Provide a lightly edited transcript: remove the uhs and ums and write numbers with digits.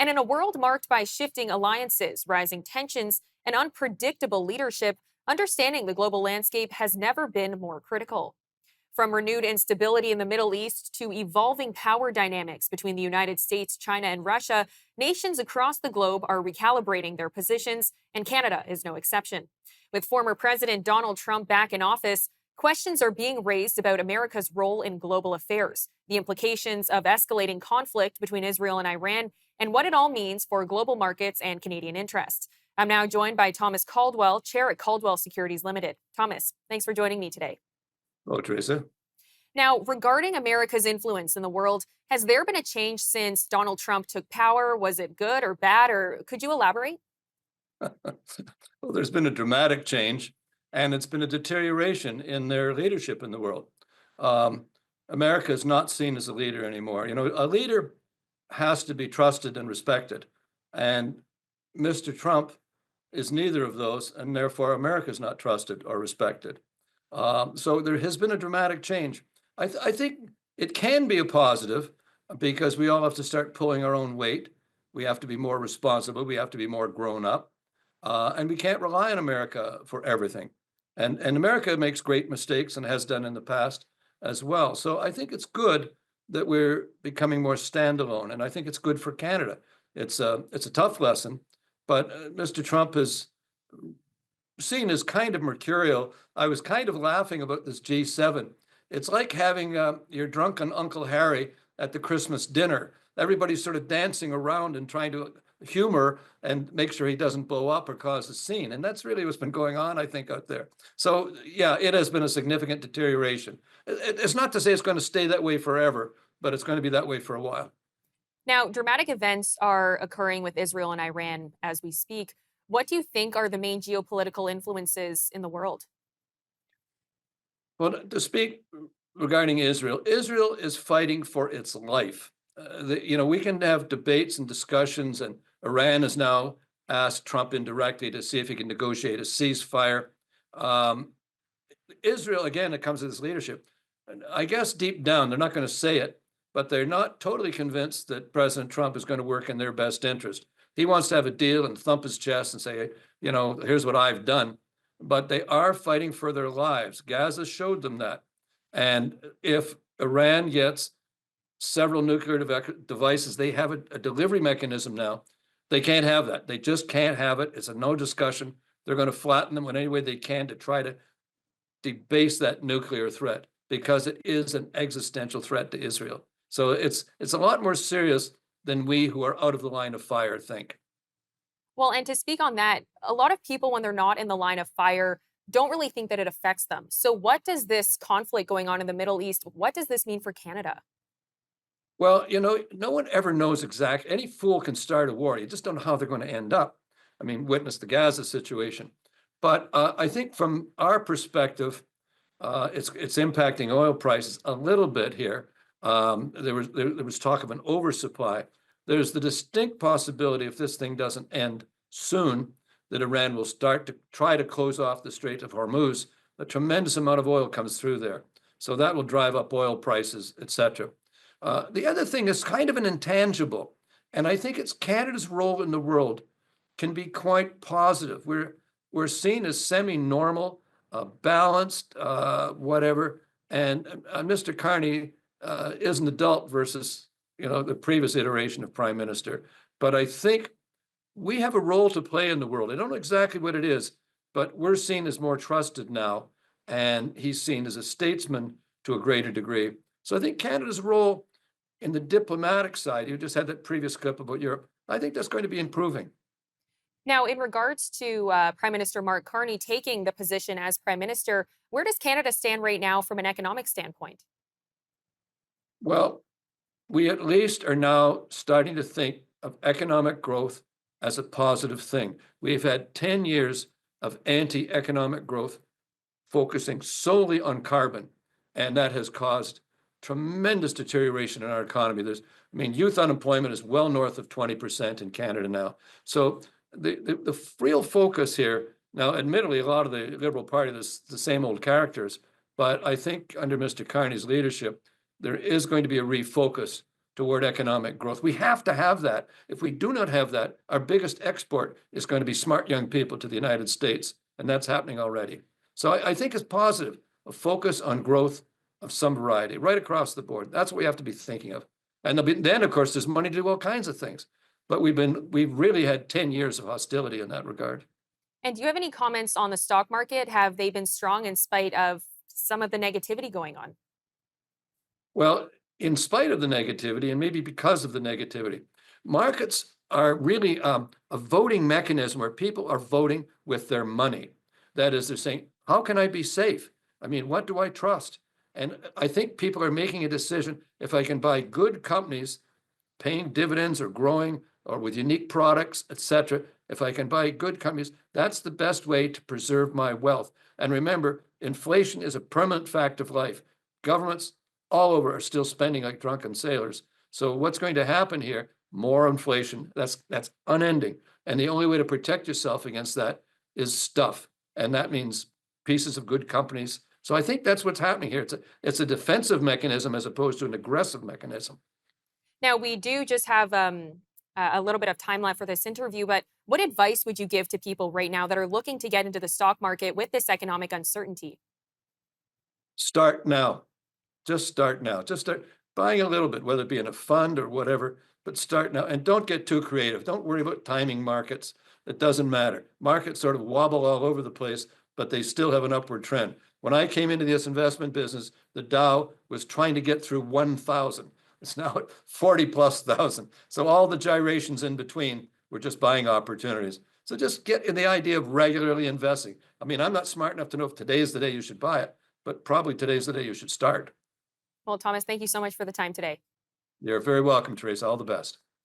And in a world marked by shifting alliances, rising tensions, and unpredictable leadership, understanding the global landscape has never been more critical. From renewed instability in the Middle East to evolving power dynamics between the United States, China, and Russia, nations across the globe are recalibrating their positions, and Canada is no exception. With former President Donald Trump back in office, questions are being raised about America's role in global affairs, the implications of escalating conflict between Israel and Iran, and what it all means for global markets and Canadian interests. I'm now joined by Thomas Caldwell, chair at Caldwell Securities Ltd. Thomas, thanks for joining me today. Hello, Theresa. Now, regarding America's influence in the world, has there been a change since Donald Trump took power? Was it good or bad, or could you elaborate? Well, there's been a dramatic change, and it's been a deterioration in their leadership in the world. Um, America is not seen as a leader anymore. You know, a leader has to be trusted and respected, and Mr. Trump is neither of those, and therefore America is not trusted or respected. So there has been a dramatic change. I think it can be a positive because we all have to start pulling our own weight. We have to be more responsible. We have to be more grown up. And we can't rely on America for everything. And America makes great mistakes and has done in the past as well. So I think it's good that we're becoming more standalone. And I think it's good for Canada. It's a tough lesson, but Mr. Trump is seen as kind of mercurial. I was kind of laughing about this G7. It's like having your drunken Uncle Harry at the Christmas dinner. Everybody's sort of dancing around and trying to humor and make sure he doesn't blow up or cause a scene. And that's really what's been going on, I think, out there. So, yeah, it has been a significant deterioration. It's not to say it's going to stay that way forever, but it's going to be that way for a while. Now, dramatic events are occurring with Israel and Iran as we speak. What do you think are the main geopolitical influences in the world? Well, to speak regarding Israel, Israel is fighting for its life. We can have debates and discussions, and Iran has now asked Trump indirectly to see if he can negotiate a ceasefire. Um, Israel, again, it comes to this leadership. And I guess deep down, they're not going to say it, but they're not totally convinced that President Trump is going to work in their best interest. He wants to have a deal and thump his chest and say, here's what I've done. But they are fighting for their lives. Gaza showed them that. And if Iran gets several nuclear devices, they have a delivery mechanism now. They can't have that. They just can't have it. It's a no discussion. They're going to flatten them in any way they can to try to debase that nuclear threat because it is an existential threat to Israel. So it's a lot more serious than we who are out of the line of fire think. Well, and to speak on that, a lot of people, when they're not in the line of fire, don't really think that it affects them. So what does this conflict going on in the Middle East, what does this mean for Canada? Well, no one ever knows exactly. Any fool can start a war. You just don't know how they're going to end up. I mean, witness the Gaza situation. But I think from our perspective, it's impacting oil prices a little bit here. There was talk of an oversupply. There's the distinct possibility, if this thing doesn't end soon, that Iran will start to try to close off the Strait of Hormuz. A tremendous amount of oil comes through there. So that will drive up oil prices, et cetera. The other thing is kind of an intangible, and I think it's Canada's role in the world can be quite positive. We're seen as semi-normal, balanced, whatever, and Mr. Carney is an adult versus the previous iteration of prime minister. But I think we have a role to play in the world. I don't know exactly what it is, but we're seen as more trusted now, and he's seen as a statesman to a greater degree. So I think Canada's role in the diplomatic side, you just had that previous clip about Europe, I think that's going to be improving. Now, in regards to Prime Minister Mark Carney taking the position as Prime Minister, where does Canada stand right now from an economic standpoint? Well, we at least are now starting to think of economic growth as a positive thing. We've had 10 years of anti-economic growth focusing solely on carbon, and that has caused tremendous deterioration in our economy. Youth unemployment is well north of 20% in Canada now. So the real focus here, now admittedly, a lot of the Liberal Party is the same old characters, but I think under Mr. Carney's leadership, there is going to be a refocus toward economic growth. We have to have that. If we do not have that, our biggest export is going to be smart young people to the United States, and that's happening already. So I think it's positive, a focus on growth of some variety right across the board. That's what we have to be thinking of. And then, of course, there's money to do all kinds of things. But we've really had 10 years of hostility in that regard. And do you have any comments on the stock market? Have they been strong in spite of some of the negativity going on? Well, in spite of the negativity, and maybe because of the negativity, markets are really a voting mechanism where people are voting with their money. That is, they're saying, how can I be safe? I mean, what do I trust? And I think people are making a decision, if I can buy good companies paying dividends or growing or with unique products, etc. If I can buy good companies, that's the best way to preserve my wealth. And remember, inflation is a permanent fact of life. Governments all over are still spending like drunken sailors. So what's going to happen here? More inflation. That's unending. And the only way to protect yourself against that is stuff. And that means pieces of good companies. So I think that's what's happening here. It's a defensive mechanism as opposed to an aggressive mechanism. Now, we do just have a little bit of time left for this interview, but what advice would you give to people right now that are looking to get into the stock market with this economic uncertainty? Start now. Just start now. Just start buying a little bit, whether it be in a fund or whatever, but start now. And don't get too creative. Don't worry about timing markets. It doesn't matter. Markets sort of wobble all over the place, but they still have an upward trend. When I came into this investment business, the Dow was trying to get through 1,000. It's now at 40 plus thousand. So all the gyrations in between, we're just buying opportunities. So just get in the idea of regularly investing. I mean, I'm not smart enough to know if today's the day you should buy it, but probably today's the day you should start. Well, Thomas, thank you so much for the time today. You're very welcome, Theresa. All the best.